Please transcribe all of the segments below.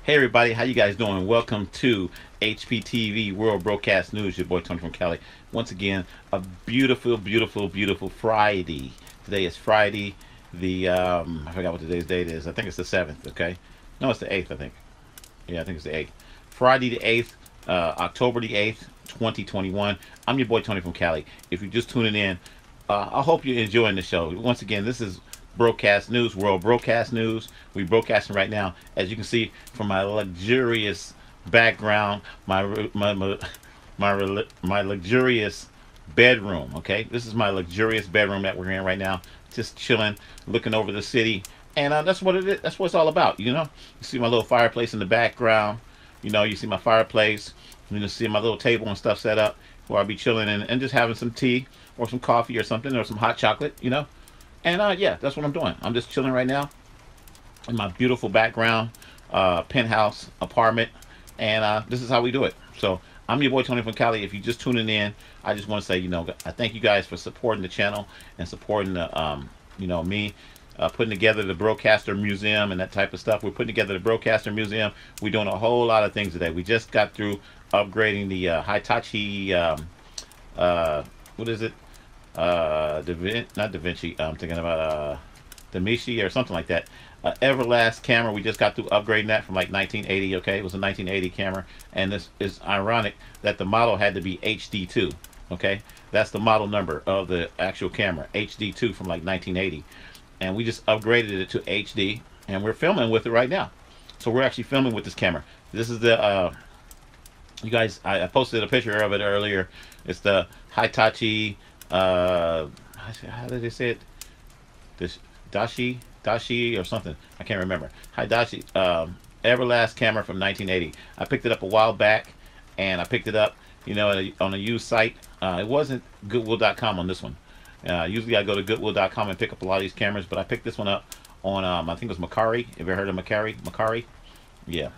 Hey everybody, how you guys doing? Welcome to HPTV World Broadcast News. Your boy Tony from Cali. Once again, a beautiful, beautiful, beautiful Friday. Today is Friday. I forgot what today's date is. I think it's the 7th. Okay, no, it's the 8th. I think. Yeah, I think it's the 8th. Friday the 8th, October the 8th, 2021. I'm your boy Tony from Cali. If you're just tuning in, I hope you're enjoying the show. Once again, this is broadcast news, world broadcast news. We broadcasting right now, as you can see from my luxurious background, my luxurious bedroom. Okay, this is my luxurious bedroom that we're in right now, just chilling, looking over the city, and that's what it is. That's what it's all about. You see my little fireplace in the background. You see my fireplace. You see my little table and stuff set up where I'll be chilling and just having some tea or some coffee or something or some hot chocolate. And yeah, that's what I'm doing. I'm just chilling right now in my beautiful background, penthouse apartment, and this is how we do it. So I'm your boy Tony from Cali. If you're just tuning in, I just want to say, I thank you guys for supporting the channel and supporting me. Putting together the Broadcaster Museum and that type of stuff. We're putting together the Broadcaster Museum. We're doing a whole lot of things today. We just got through upgrading the Hitachi, what is it? Not Da Vinci. I'm thinking about Da Vinci or something like that. Everlast camera. We just got through upgrading that from like 1980. Okay, it was a 1980 camera, and this is ironic that the model had to be HD-2. Okay, that's the model number of the actual camera, HD-2 from like 1980, and we just upgraded it to HD, and we're filming with it right now. So we're actually filming with this camera. This is the you guys. I posted a picture of it earlier. It's the Hitachi. How did they say it? This Dashi or something. I can't remember. Hitachi Everlast camera from 1980. I picked it up a while back, and I picked it up, on a used site. It wasn't Goodwill.com on this one. Usually I go to Goodwill.com and pick up a lot of these cameras, but I picked this one up on I think it was Macari. Have you ever heard of Macari? Macari? Yeah,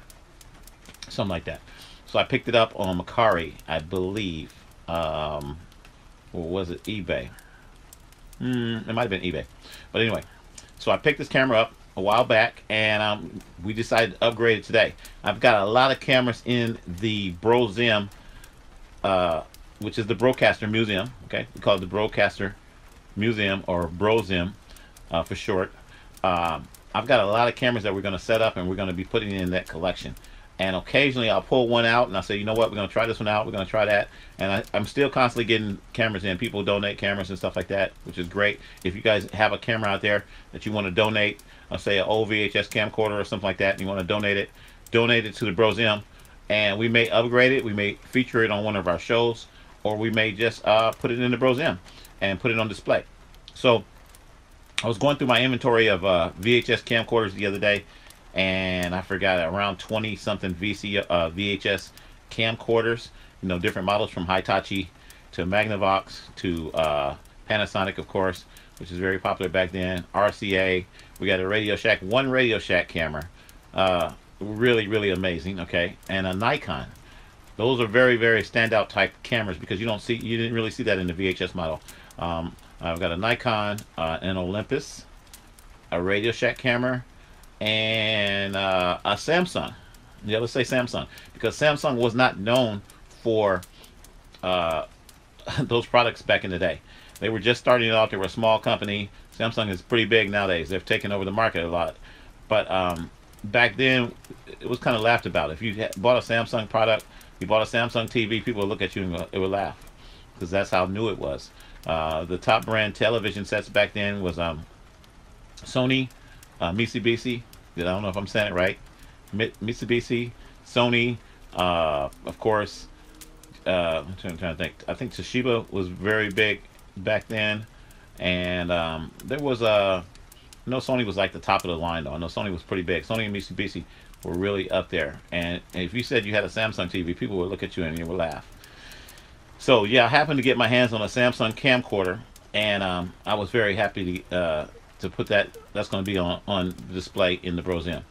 something like that. So I picked it up on Macari, I believe. Or was it eBay? It might have been eBay. But anyway, so I picked this camera up a while back, and we decided to upgrade it today. I've got a lot of cameras in the Brozim, which is the Broadcaster Museum. Okay, we call it the Broadcaster Museum, or Brozim for short. I've got a lot of cameras that we're going to set up, and we're going to be putting in that collection. And occasionally I'll pull one out and I'll say, you know what, we're going to try this one out, we're going to try that. And I'm still constantly getting cameras in. People donate cameras and stuff like that, which is great. If you guys have a camera out there that you want to donate, say an old VHS camcorder or something like that, and you want to donate it to the Brozim, and we may upgrade it, we may feature it on one of our shows, or we may just put it in the Brozim and put it on display. So I was going through my inventory of VHS camcorders the other day, and I forgot around 20 something VHS camcorders, different models from Hitachi to Magnavox to Panasonic, of course, which is very popular back then. RCA. We got a Radio Shack, one Radio Shack camera, really, really amazing. Okay, and a Nikon. Those are very, very standout type cameras because you didn't really see that in the VHS model. I've got a Nikon, an Olympus, a Radio Shack camera, and a Samsung. Yeah, let's say Samsung, because Samsung was not known for those products back in the day. They were just starting out. They were a small company. Samsung is pretty big nowadays. They've taken over the market a lot. But back then, it was kind of laughed about. If you bought a Samsung product, you bought a Samsung TV, people would look at you and it would laugh, because that's how new it was. The top brand television sets back then was Sony, Mitsubishi. I don't know if I'm saying it right. Mitsubishi, Sony, of course. I'm trying to think. I think Toshiba was very big back then, and there was no, Sony was like the top of the line though. No, Sony was pretty big. Sony and Mitsubishi were really up there. And if you said you had a Samsung TV, people would look at you and you would laugh. So yeah, I happened to get my hands on a Samsung camcorder, and I was very happy to put that. That's going to be on display in the Brozim.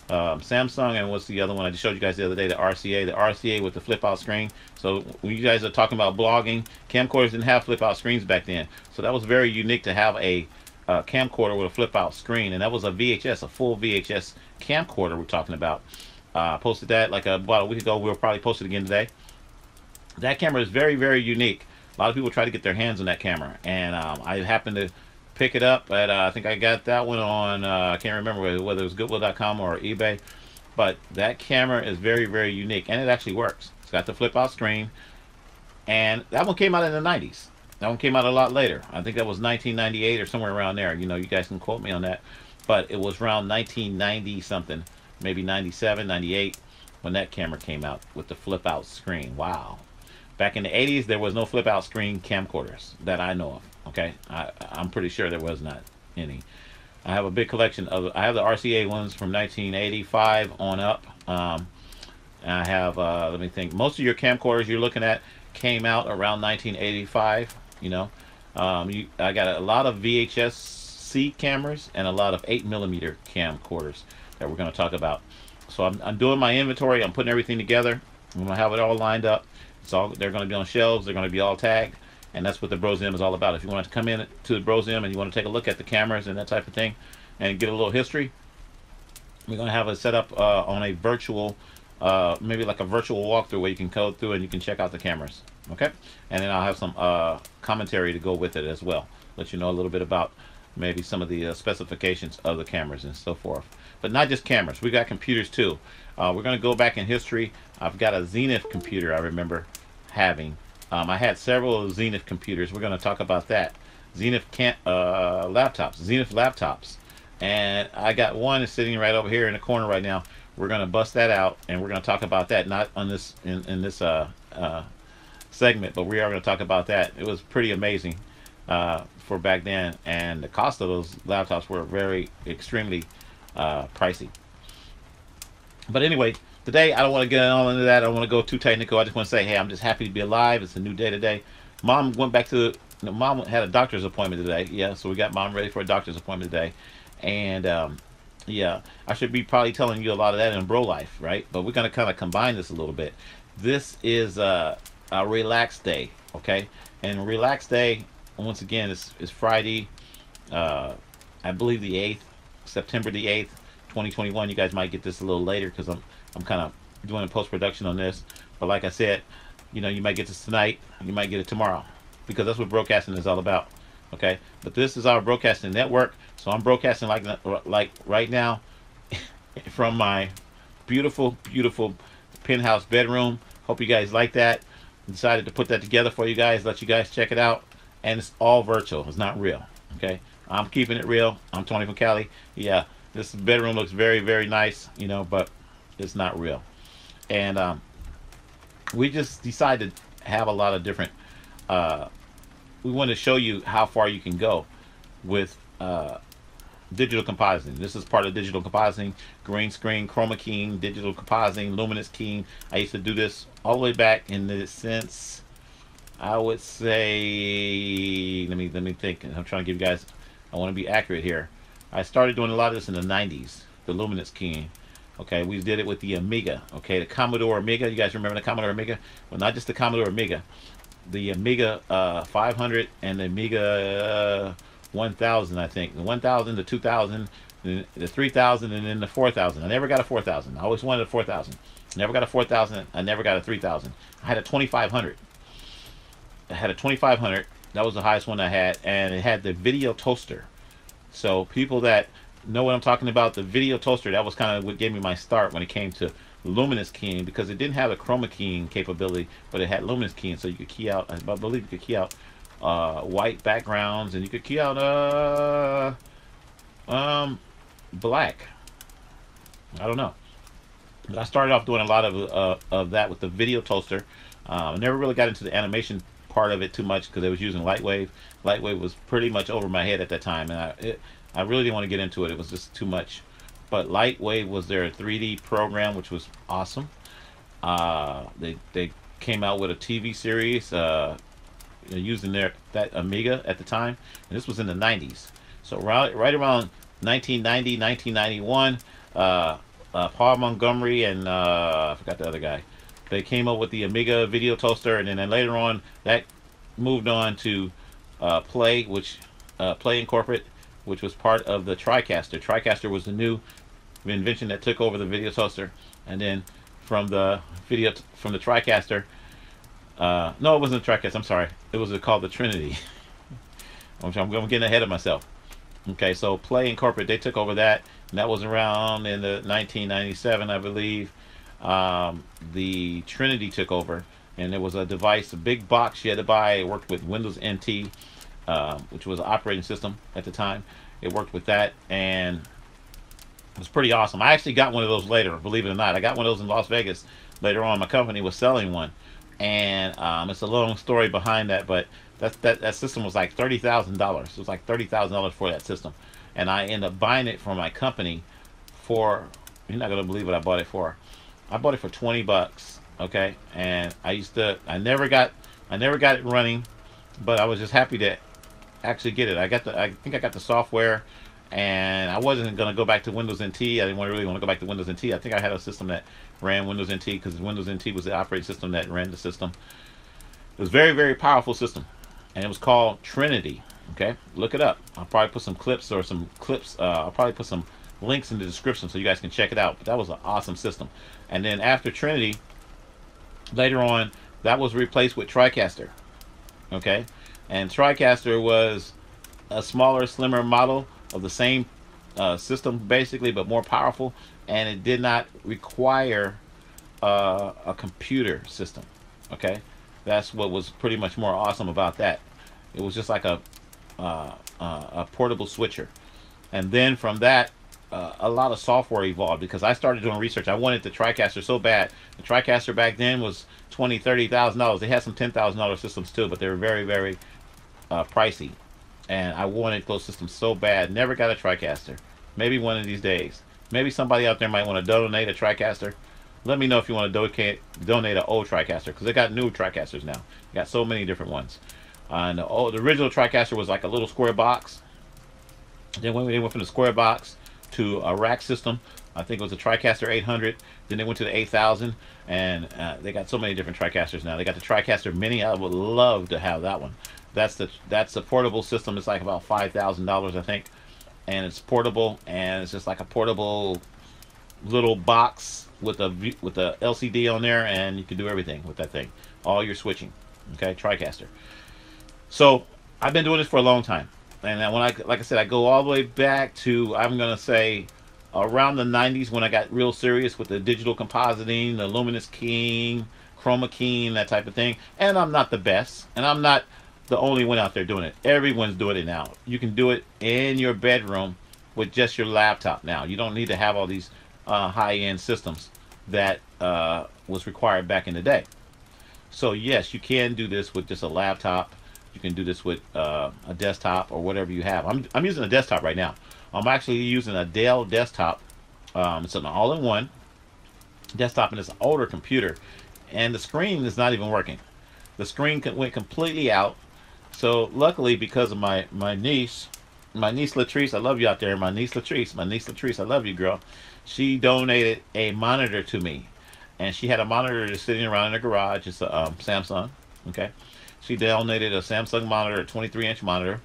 Samsung, and what's the other one I just showed you guys the other day? The RCA with the flip out screen. So when you guys are talking about blogging, camcorders didn't have flip out screens back then. So that was very unique to have a camcorder with a flip out screen, and that was a VHS, a full VHS camcorder we're talking about. Posted that like about a week ago. We'll probably post it again today. That camera is very, very unique. A lot of people try to get their hands on that camera, and I happened to pick it up at I think I got that one on I can't remember whether it was Goodwill.com or eBay, but that camera is very, very unique, and it actually works. It's got the flip out screen, and that one came out in the 90s. That one came out a lot later. I think that was 1998 or somewhere around there. You know, you guys can quote me on that, but it was around 1990 something, maybe 97, 98 when that camera came out with the flip out screen. Wow. Back in the 80s, there was no flip out screen camcorders that I know of. Okay, I'm pretty sure there was not any. I have a big collection of. I have the RCA ones from 1985 on up. I have. Let me think. Most of your camcorders you're looking at came out around 1985. You know, I got a lot of VHS-C cameras and a lot of 8mm camcorders that we're going to talk about. So I'm doing my inventory. I'm putting everything together. I'm going to have it all lined up. It's all, they're going to be on shelves. They're going to be all tagged, and that's what the Brosm is all about. If you want to come in to the Brosm and you want to take a look at the cameras and that type of thing, and get a little history, we're going to have it set up on a virtual, maybe like a virtual walkthrough where you can code through and you can check out the cameras. Okay, and then I'll have some commentary to go with it as well. Let you know a little bit about maybe some of the specifications of the cameras and so forth. But not just cameras. We got computers too. We're going to go back in history. I've got a Zenith computer I remember having. I had several Zenith computers. We're going to talk about that. Zenith laptops. And I got one that's sitting right over here in the corner right now. We're going to bust that out, and we're going to talk about that. Not on this in this segment, but we are going to talk about that. It was pretty amazing for back then, and the cost of those laptops were extremely pricey. But anyway, today I don't want to get all into that. I don't want to go too technical. I just want to say, hey, I'm just happy to be alive. It's a new day today. Mom went back to, Mom had a doctor's appointment today. Yeah, so we got Mom ready for a doctor's appointment today. And yeah, I should be probably telling you a lot of that in bro life, right? But we're going to kind of combine this a little bit. This is a relaxed day, okay? And relaxed day, once again, is Friday, I believe the 8th, September the 8th, 2021. You guys might get this a little later because I'm kind of doing a post-production on this. But like I said, you know, you might get this tonight, you might get it tomorrow, because that's what broadcasting is all about, okay? But this is our broadcasting network, so I'm broadcasting like right now from my beautiful, beautiful penthouse bedroom. Hope you guys like that. Decided to put that together for you guys, let you guys check it out. And it's all virtual, it's not real, okay? I'm keeping it real. I'm Tony from Cali. Yeah, this bedroom looks very, very nice, you know, but it's not real. And we just decided to have a lot of different, we want to show you how far you can go with digital compositing. This is part of digital compositing, green screen, chroma keying, digital compositing, luminance keying. I used to do this all the way back in the sense, I would say, let me think. I'm trying to give you guys, I want to be accurate here. I started doing a lot of this in the 90s, the luminance keying. Okay, we did it with the Amiga. Okay, the Commodore Amiga. You guys remember the Commodore Amiga? Well, not just the Commodore Amiga. The Amiga 500 and the Amiga 1000, I think. The 1000, the 2000, the 3000, and then the 4000. I never got a 4000. I always wanted a 4000. Never got a 4000. I never got a 3000. I had a 2500. I had a 2500. That was the highest one I had, and it had the video toaster. So people that know what I'm talking about, the video toaster, that was kind of what gave me my start when it came to luminous keying, because it didn't have a chroma keying capability, but it had luminous keying, so you could key out, I believe you could key out white backgrounds, and you could key out black. I don't know. But I started off doing a lot of that with the video toaster. I never really got into the animation part of it too much because it was using Lightwave. Lightwave was pretty much over my head at that time, and I really didn't want to get into it. It was just too much. But Lightwave was their 3D program, which was awesome. They came out with a TV series using that Amiga at the time, and this was in the 90s. So right around 1990, 1991, Paul Montgomery and I forgot the other guy. They came up with the Amiga video toaster, and then later on that moved on to Play Incorporate, which was part of the TriCaster. TriCaster was the new the invention that took over the video toaster, and then from the from the TriCaster. No, it wasn't the TriCaster. I'm sorry. It was called the Trinity. I'm getting ahead of myself. Okay, so Play Incorporated, they took over that, and that was around in the 1997, I believe. The Trinity took over, and it was a device, a big box you had to buy. It worked with Windows NT, which was an operating system at the time. It worked with that, and it was pretty awesome. I actually got one of those later, believe it or not. I got one of those in Las Vegas later on. My company was selling one, and it's a long story behind that, but that system was like $30,000. It was like $30,000 for that system, and I ended up buying it for my company for, you're not gonna believe what I bought it for. I bought it for 20 bucks. Okay, and I never got it running, but I was just happy to actually get it. I think I got the software, and I wasn't gonna go back to Windows NT. I didn't really want to go back to Windows NT. I think I had a system that ran Windows NT because Windows NT was the operating system that ran the system. It was a very, very powerful system, and it was called Trinity. Okay, look it up. I'll probably put some clips I'll probably put some links in the description so you guys can check it out. But that was an awesome system. And then after Trinity, later on, that was replaced with TriCaster. Okay, and TriCaster was a smaller, slimmer model of the same system, basically, but more powerful, and it did not require a computer system. Okay, that's what was pretty much more awesome about that. It was just like a portable switcher, and then from that, a lot of software evolved because I started doing research. I wanted the TriCaster so bad. The TriCaster back then was $20,000-$30,000. They had some $10,000 systems too, but they were very, very pricey. And I wanted those systems so bad. Never got a TriCaster. Maybe one of these days. Maybe somebody out there might want to donate a TriCaster. Let me know if you want to donate an old TriCaster, because they got new TriCasters now. They got so many different ones. And the original TriCaster was like a little square box. Then when they went from the square box to a rack system, I think it was a TriCaster 800. Then they went to the 8000, and they got so many different TriCasters now. They got the TriCaster Mini. I would love to have that one. That's the portable system. It's like about $5,000, I think, and it's portable, and it's just like a portable little box with a LCD on there, and you can do everything with that thing. All your switching. Okay, TriCaster. So I've been doing this for a long time. And when like I said, I go all the way back to, I'm gonna say, around the 90s when I got real serious with the digital compositing, the luminous keying, chroma keying, that type of thing. And I'm not the best, and I'm not the only one out there doing it. Everyone's doing it now. You can do it in your bedroom with just your laptop now. You don't need to have all these high-end systems that was required back in the day. So yes, you can do this with just a laptop. You can do this with a desktop or whatever you have. I'm using a desktop right now. I'm actually using a Dell desktop. It's an all-in-one desktop, and it's an older computer, and the screen is not even working. The screen went completely out. So luckily, because of my niece Latrice, I love you out there, my niece Latrice, I love you, girl. She donated a monitor to me, and she had a monitor just sitting around in her garage. It's a Samsung. Okay. She donated a Samsung monitor, a 23-inch monitor,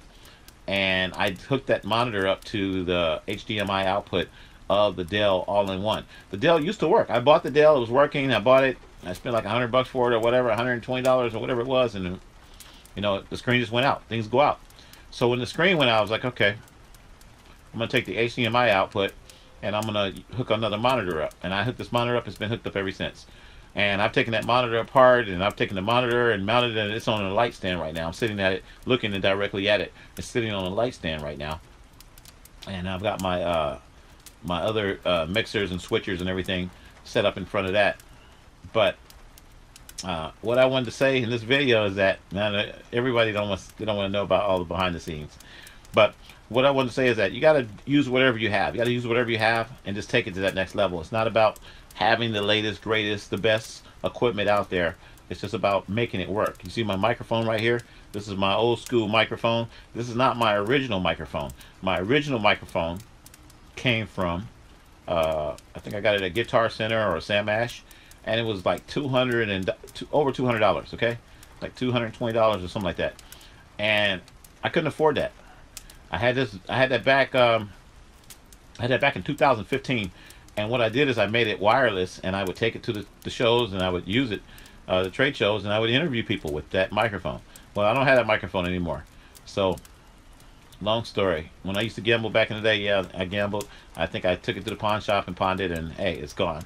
and I hooked that monitor up to the HDMI output of the Dell all-in-one. The Dell used to work. I bought the Dell. It was working. I bought it. I spent like $100 for it or whatever, $120 or whatever it was, and you know, the screen just went out. Things go out. So when the screen went out, I was like, okay, I'm going to take the HDMI output, and I'm going to hook another monitor up. And I hooked this monitor up. It's been hooked up ever since. And I've taken that monitor apart, and I've taken the monitor and mounted it. It's on a light stand right now. I'm sitting at it, looking directly at it. It's sitting on a light stand right now. And I've got my my other mixers and switchers and everything set up in front of that. But what I wanted to say in this video is that, man, everybody don't want to know about all the behind the scenes. But what I want to say is that you got to use whatever you have. You got to use whatever you have and just take it to that next level. It's not about having the latest, greatest, the best equipment out there. It's just about making it work. You see my microphone right here? This is my old school microphone. This is not my original microphone. My original microphone came from, I think I got it at Guitar Center or Sam Ash, and it was like over $200, okay? Like $220 or something like that. And I couldn't afford that. I had that back I had that back in 2015, and what I did is I made it wireless, and I would take it to the shows, and I would use it, the trade shows, and I would interview people with that microphone. Well, I don't have that microphone anymore. So, long story. When I used to gamble back in the day, yeah, I gambled. I think I took it to the pawn shop and pawned it, and hey, it's gone.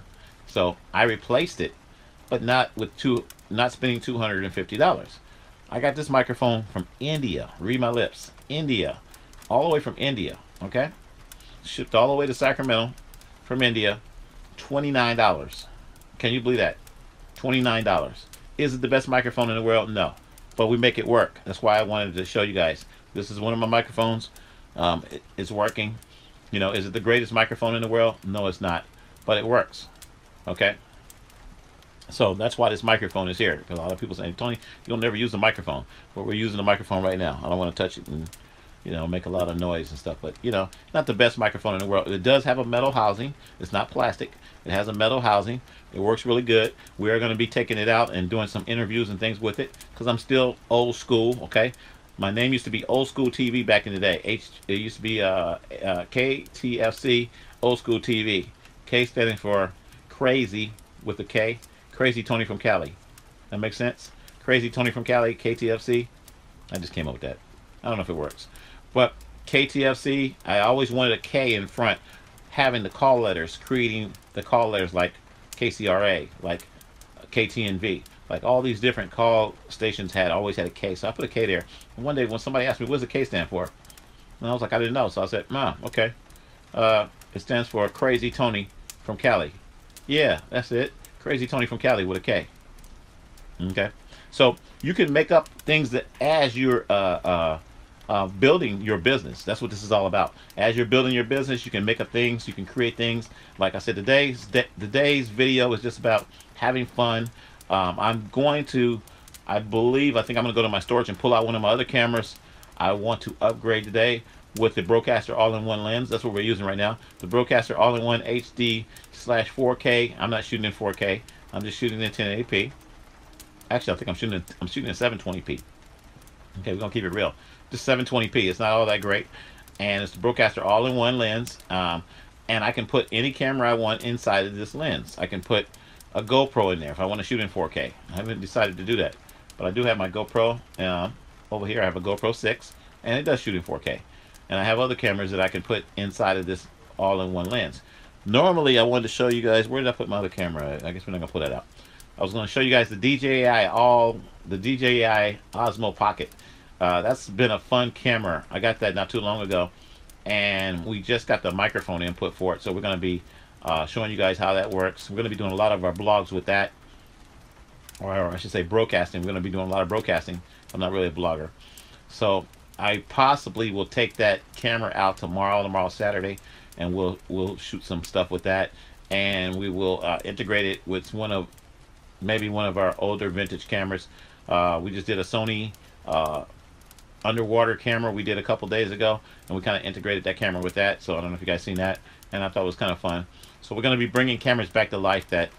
So I replaced it, but not spending $250. I got this microphone from India. Read my lips, India, all the way from India. Okay, shipped all the way to Sacramento from India. $29. Can you believe that? $29. Is it the best microphone in the world? No, but we make it work. That's why I wanted to show you guys. This is one of my microphones. It's working. You know, is it the greatest microphone in the world? No, it's not, but it works. Okay, so that's why this microphone is here. Because a lot of people say, Tony, you'll never use the microphone. But we're using the microphone right now. I don't want to touch it and, you know, make a lot of noise and stuff. But, you know, not the best microphone in the world. It does have a metal housing. It's not plastic. It has a metal housing. It works really good. We are going to be taking it out and doing some interviews and things with it, because I'm still old school. Okay, my name used to be Old School TV back in the day. It used to be KTFC, Old School TV. K standing for Crazy with a K. Crazy Tony from Cali. That makes sense? Crazy Tony from Cali, KTFC. I just came up with that. I don't know if it works. But KTFC, I always wanted a K in front, having the call letters, creating the call letters like KCRA, like KTNV. Like all these different call stations always had a K. So I put a K there. And one day when somebody asked me, what does the K stand for? And I was like, I didn't know. So I said, okay. It stands for Crazy Tony from Cali. Yeah, that's it. Crazy Tony from Cali with a K. Okay. So you can make up things that as you're building your business. That's what this is all about. As you're building your business, you can make up things. You can create things. Like I said, today's video is just about having fun. I think I'm going to go to my storage and pull out one of my other cameras. I want to upgrade today with the Broadcaster all-in-one lens. That's what we're using right now. The Broadcaster all-in-one HD/4K. I'm not shooting in 4K. I'm just shooting in 1080p. Actually, I think I'm shooting in 720p. Okay, we're gonna keep it real. Just 720p. It's not all that great, and it's the Broadcaster all-in-one lens. And I can put any camera I want inside of this lens. I can put a GoPro in there if I want to shoot in 4K. I haven't decided to do that, but I do have my GoPro. Over here I have a GoPro 6, and it does shoot in 4K. And I have other cameras that I can put inside of this all-in-one lens. Normally, I wanted to show you guys, where did I put my other camera? I guess we're not gonna pull that out. I was going to show you guys the DJI Osmo Pocket. That's been a fun camera. I got that not too long ago, and we just got the microphone input for it. So we're going to be showing you guys how that works. We're going to be doing a lot of our blogs with that, or I should say broadcasting. We're going to be doing a lot of broadcasting. I'm not really a blogger, so I possibly will take that camera out tomorrow Saturday, and we'll shoot some stuff with that, and we will integrate it with maybe one of our older vintage cameras. We just did a Sony underwater camera we did a couple days ago, and we kind of integrated that camera with that. So I don't know if you guys seen that, and I thought it was kind of fun. So we're going to be bringing cameras back to life that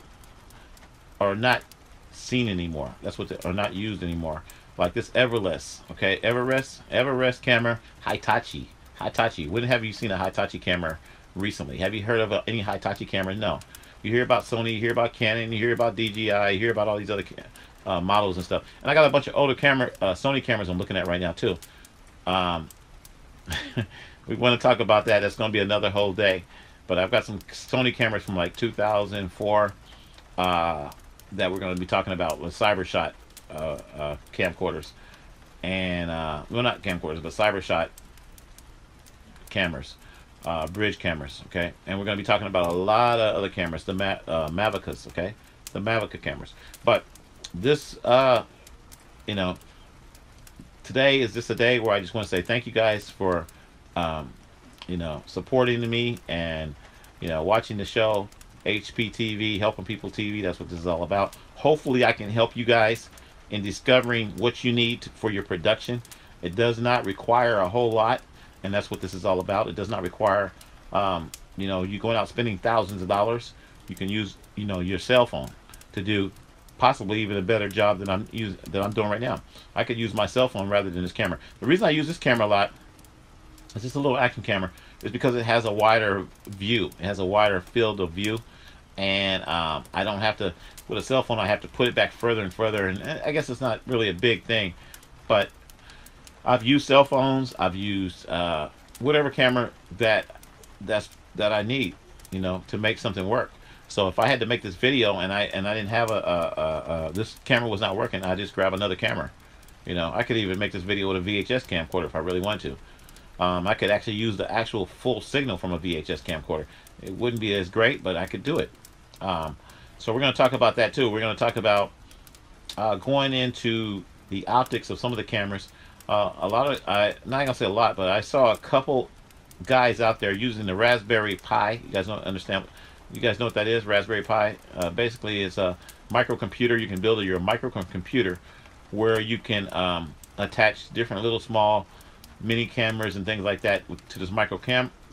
are not seen anymore. That's what they are, not used anymore. Like this Everless, okay, Everest camera, Hitachi. When have you seen a Hitachi camera recently? Have you heard of any Hitachi camera? No. You hear about Sony, you hear about Canon, you hear about DJI, you hear about all these other models and stuff. And I got a bunch of older Sony cameras I'm looking at right now too. We want to talk about that. That's going to be another whole day. But I've got some Sony cameras from like 2004 that we're going to be talking about with CyberShot camcorders. And, well, not camcorders, but CyberShot cameras. Bridge cameras, okay? And we're going to be talking about a lot of other cameras, the Mavicas, okay? The Mavica cameras. But this, you know, today is just a day where I just want to say thank you guys for, you know, supporting me and, you know, watching the show, HPTV, Helping People TV. That's what this is all about. Hopefully I can help you guys in discovering what you need for your production. It does not require a whole lot, and that's what this is all about. It does not require, you know, you going out spending thousands of dollars. You can use, you know, your cell phone to do possibly even a better job than I'm doing right now. I could use my cell phone rather than this camera. The reason I use this camera a lot is just a little action camera is because it has a wider view. It has a wider field of view, and I don't have to, with a cell phone, I have to put it back further and further, and I guess it's not really a big thing, but I've used cell phones, I've used whatever camera that I need, you know, to make something work. So if I had to make this video and I didn't have this camera was not working, I just grab another camera. You know, I could even make this video with a VHS camcorder if I really want to. I could actually use the actual full signal from a VHS camcorder. It wouldn't be as great, but I could do it. So we're going to talk about that too. We're going to talk about going into the optics of some of the cameras. A lot of, I'm not going to say a lot, but I saw a couple guys out there using the Raspberry Pi. You guys don't understand. You guys know what that is? Raspberry Pi. Basically, it's a microcomputer. You can build your microcomputer where you can attach different little small mini cameras and things like that to this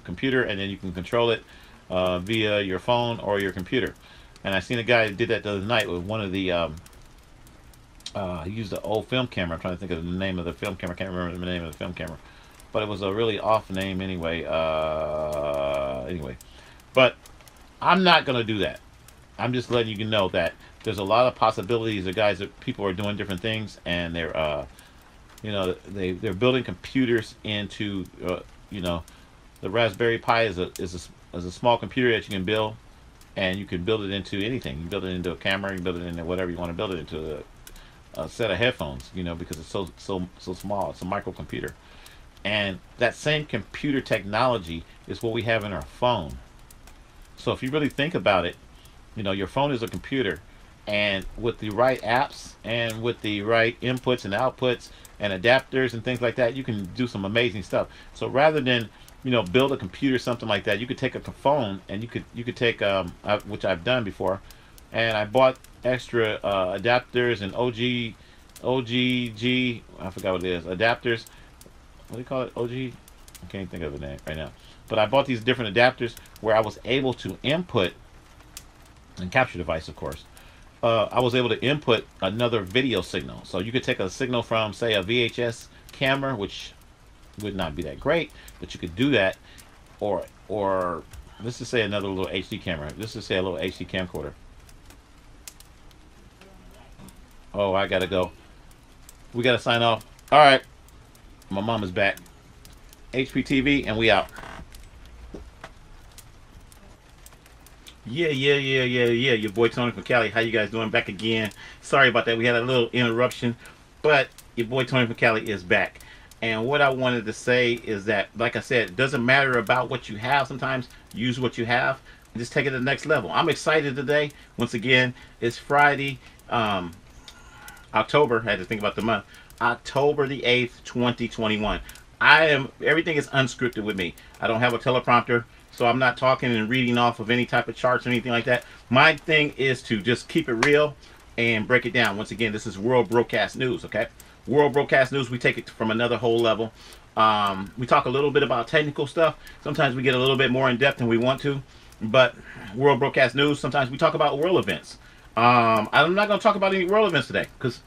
computer, and then you can control it via your phone or your computer. And I seen a guy who did that the other night with one of the he used an old film camera. I'm trying to think of the name of the film camera. I can't remember the name of the film camera, but it was a really off name anyway. But I'm not gonna do that. I'm just letting you know that there's a lot of possibilities of guys that people are doing different things, and they're you know, they're building computers into you know, the Raspberry Pi is a small computer that you can build, and you can build it into anything. You can build it into a camera, you can build it into whatever you want to build it into. A set of headphones, you know, because it's so small. It's a microcomputer, and that same computer technology is what we have in our phone. So if you really think about it, you know, your phone is a computer, and with the right apps and with the right inputs and outputs and adapters and things like that, you can do some amazing stuff. So rather than, you know, build a computer, something like that, you could take a phone and you could take which I've done before, and I bought extra adapters and OGG, I forgot what it is, adapters. What do you call it? OG? I can't think of the name right now. But I bought these different adapters where I was able to input, and capture device, of course. I was able to input another video signal. So you could take a signal from, say, a VHS camera, which would not be that great, but you could do that, or let's just say another little HD camera. Let's just say a little HD camcorder. Oh, I gotta go. We gotta sign off. All right, my mom is back. HPTV, and we out. Yeah. Your boy Tony from Cali. How you guys doing? Back again. Sorry about that. We had a little interruption, but your boy Tony from Cali is back. And what I wanted to say is that, like I said, it doesn't matter about what you have. Sometimes use what you have and just take it to the next level. I'm excited today. Once again, it's Friday. October, I had to think about the month. October the 8th, 2021. Everything is unscripted with me. I don't have a teleprompter, so I'm not talking and reading off of any type of charts or anything like that. My thing is to just keep it real and break it down. Once again, this is World Broadcast News, okay? World Broadcast News, we take it from another whole level. We talk a little bit about technical stuff. Sometimes we get a little bit more in depth than we want to, but World Broadcast News, sometimes we talk about world events. I'm not going to talk about any world events today, because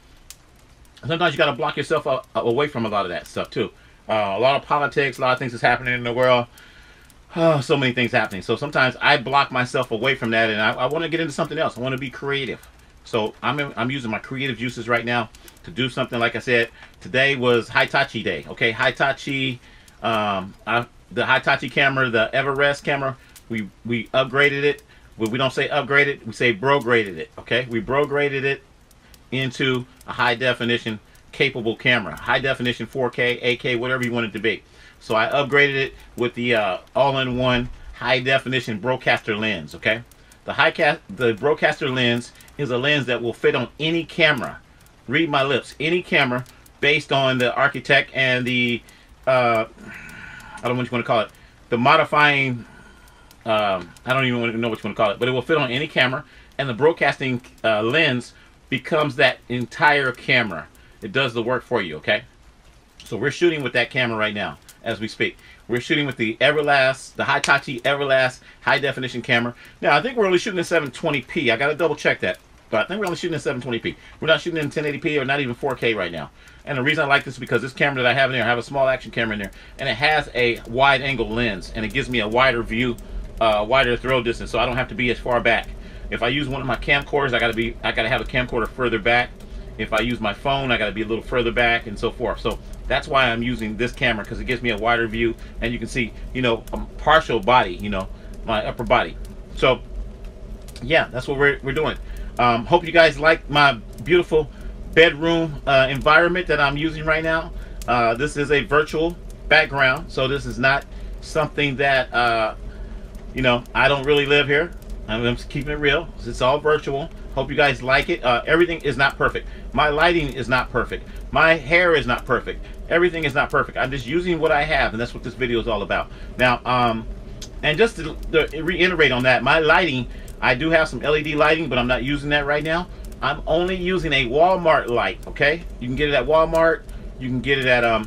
sometimes you got to block yourself away from a lot of that stuff too. A lot of politics, a lot of things that's happening in the world. So many things happening. So sometimes I block myself away from that, and I want to get into something else. I want to be creative. So I'm using my creative juices right now to do something. Like I said, today was Hitachi Day. Okay, Hitachi, the Hitachi camera, the Everest camera, we upgraded it. We don't say upgraded, we say bro-graded it. Okay, we bro-graded it into a high definition capable camera, high definition 4K, 8K, whatever you want it to be. So I upgraded it with the all-in-one high definition broadcaster lens. Okay, the broadcaster lens is a lens that will fit on any camera. Read my lips, any camera, based on the architect and the I don't know what you want to call it, the modifying. I don't even know what you want to call it, but it will fit on any camera, and the broadcasting lens becomes that entire camera. It does the work for you, okay? So we're shooting with that camera right now as we speak. We're shooting with the Hitachi Everlast high definition camera. Now I think we're only shooting at 720p. I gotta double check that. But I think we're only shooting in 720p. We're not shooting in 1080p or not even 4K right now. And the reason I like this is because this camera that I have in there, I have a small action camera in there, and it has a wide angle lens, and it gives me a wider view, wider throw distance, so I don't have to be as far back. If I use one of my camcorders, I gotta have a camcorder further back. If I use my phone, I gotta be a little further back, and so forth. So that's why I'm using this camera, because it gives me a wider view, and you can see, you know, a partial body, you know, my upper body. So yeah, that's what we're doing. Hope you guys like my beautiful bedroom environment that I'm using right now. This is a virtual background, so this is not something that you know, I don't really live here. I'm just keeping it real. It's all virtual. Hope you guys like it. Everything is not perfect. My lighting is not perfect. My hair is not perfect. Everything is not perfect. I'm just using what I have, and that's what this video is all about. Now, and just to reiterate on that, my lighting, I do have some LED lighting, but I'm not using that right now. I'm only using a Walmart light, okay? You can get it at Walmart. You can get it at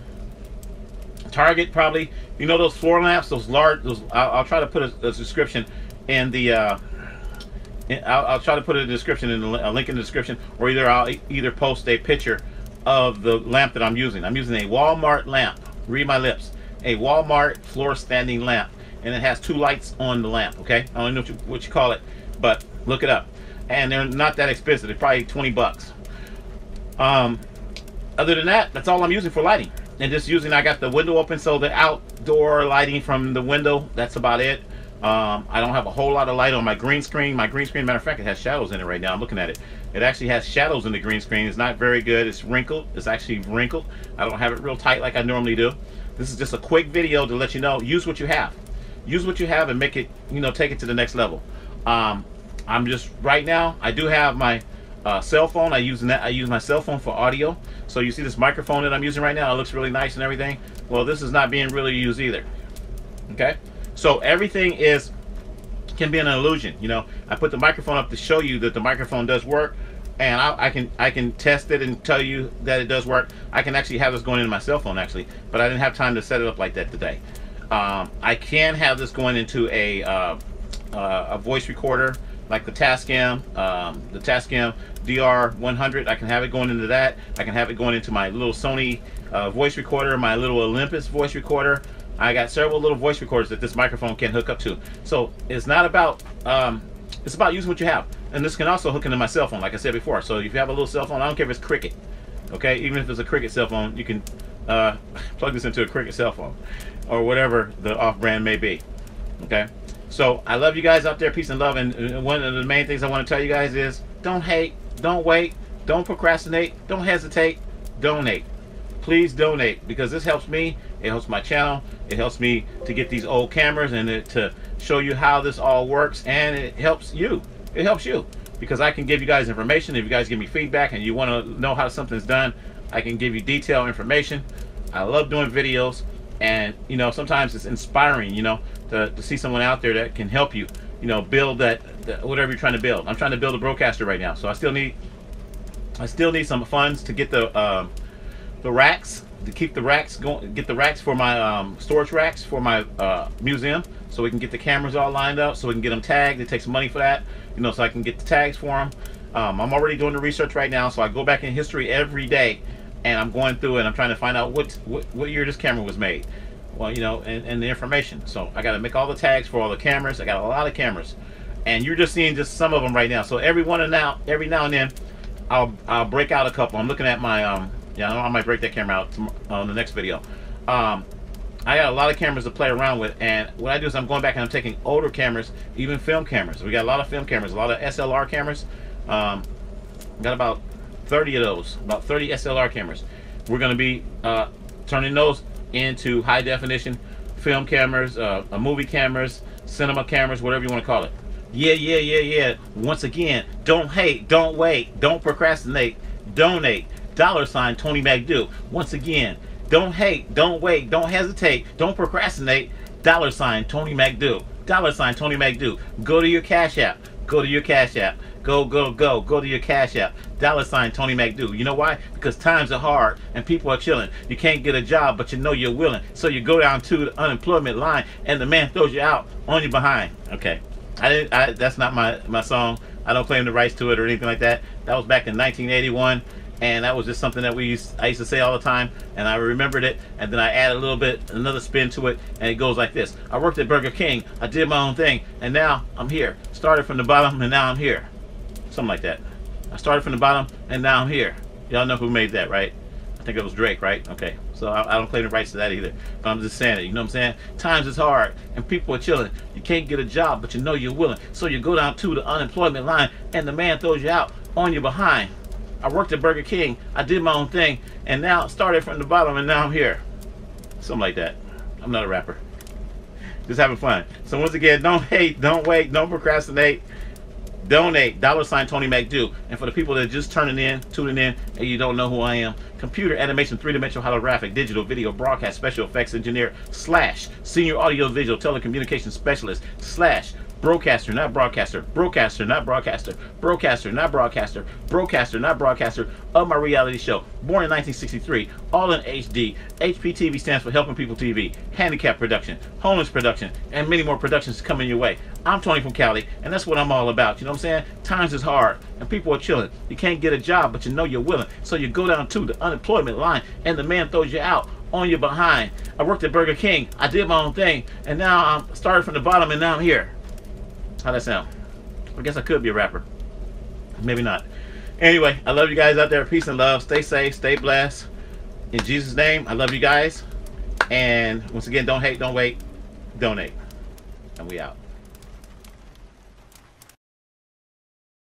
Target, probably. You know those floor lamps, those large, I'll try to put a description in the, I'll try to put a description in a link in the description, or I'll either post a picture of the lamp that I'm using. I'm using a Walmart lamp. Read my lips. A Walmart floor standing lamp, and it has 2 lights on the lamp, okay? I don't know what you call it, but look it up. And they're not that expensive. They're probably 20 bucks. Other than that, that's all I'm using for lighting. And just using, I got the window open, so the outdoor lighting from the window, that's about it. I don't have a whole lot of light on my green screen. My green screen, matter of fact, it has shadows in it right now. I'm looking at it. It actually has shadows in the green screen. It's not very good. It's wrinkled. It's actually wrinkled. I don't have it real tight like I normally do. This is just a quick video to let you know, use what you have. Use what you have and make it, you know, take it to the next level. I'm just, right now, I do have my cell phone. I use my cell phone for audio. So you see this microphone that I'm using right now, it looks really nice and everything. Well, this is not being really used either. Okay? So everything can be an illusion. You know, I put the microphone up to show you that the microphone does work, and I can test it and tell you that it does work. I can actually have this going into my cell phone actually, but I didn't have time to set it up like that today. I can have this going into a voice recorder like the Tascam DR100. I can have it going into that. I can have it going into my little Sony voice recorder, my little Olympus voice recorder. I got several little voice recorders that this microphone can hook up to. So it's not about, it's about using what you have. And this can also hook into my cell phone, like I said before. So if you have a little cell phone, I don't care if it's Cricket, okay? Even if it's a Cricket cell phone, you can plug this into a Cricket cell phone or whatever the off-brand may be, okay? So I love you guys out there. Peace and love. And one of the main things I want to tell you guys is, don't hate, don't wait, don't procrastinate, don't hesitate, donate. Please donate, because this helps me, it helps my channel, it helps me to get these old cameras and to show you how this all works, and it helps you. It helps you because I can give you guys information. If you guys give me feedback and you want to know how something's done, I can give you detailed information. I love doing videos, and you know, sometimes it's inspiring, you know, to see someone out there that can help you, you know, build that whatever you're trying to build. I'm trying to build a broadcaster right now, so I still need some funds to get the racks, to keep the racks going, get the racks for my storage racks for my museum, so we can get the cameras all lined up, so we can get them tagged. It takes money for that, you know, so I can get the tags for them. I'm already doing the research right now, so I go back in history every day, and I'm going through and I'm trying to find out what year this camera was made. Well, you know, and the information. So I got to make all the tags for all the cameras. I got a lot of cameras, and you're just seeing just some of them right now. So every now and then, I'll break out a couple. I'm looking at my yeah, I might break that camera out on the next video. I got a lot of cameras to play around with, and what I do is I'm going back and I'm taking older cameras, even film cameras. We got a lot of film cameras, a lot of SLR cameras. Got about 30 of those, about 30 SLR cameras. We're going to be turning those into high definition film cameras, movie cameras, cinema cameras, whatever you want to call it. Yeah. Once again, don't hate, don't wait, don't procrastinate, donate. $ Tony McDo. Once again, don't hate, don't wait, don't hesitate, don't procrastinate. $ Tony McDo. $ Tony McDo. Go to your Cash App. Go to your Cash App. Go to your Cash App. $ Tony McDo. You know why? Because times are hard and people are chilling. You can't get a job, but you know you're willing. So you go down to the unemployment line and the man throws you out on your behind. Okay. That's not my song, I don't claim the rights to it or anything like that. That was back in 1981. And that was just something that I used to say all the time, and I remembered it, and then I added a little bit, another spin to it, and it goes like this. I worked at Burger King, I did my own thing, and now I'm here. Started from the bottom, and now I'm here. Something like that. I started from the bottom, and now I'm here. Y'all know who made that, right? I think it was Drake, right? Okay, so I don't claim the rights to that either, but I'm just saying it, you know what I'm saying? Times is hard, and people are chilling. You can't get a job, but you know you're willing, so you go down to the unemployment line, and the man throws you out on your behind. I worked at Burger King, I did my own thing, and now started from the bottom, and now I'm here. Something like that. I'm not a rapper. Just having fun. So once again, don't hate, don't wait, don't procrastinate. Donate, $ Tony McDo. And for the people that are just tuning in, and you don't know who I am, computer animation, three-dimensional holographic, digital video, broadcast, special effects engineer, / senior audio visual telecommunications specialist, / broadcaster, not broadcaster, broadcaster, not broadcaster, broadcaster, not broadcaster, broadcaster, not broadcaster of my reality show. Born in 1963, all in HD. HPTV stands for Helping People TV, handicap production, homeless production, and many more productions coming your way. I'm Tony from Cali, and that's what I'm all about. You know what I'm saying? Times is hard, and people are chilling. You can't get a job, but you know you're willing. So you go down to the unemployment line, and the man throws you out on your behind. I worked at Burger King. I did my own thing, and now I'm started from the bottom, and now I'm here. How'd that sound? I guess I could be a rapper. Maybe not. Anyway, I love you guys out there. Peace and love. Stay safe. Stay blessed. In Jesus' name, I love you guys. And once again, don't hate, don't wait. Donate. And we out.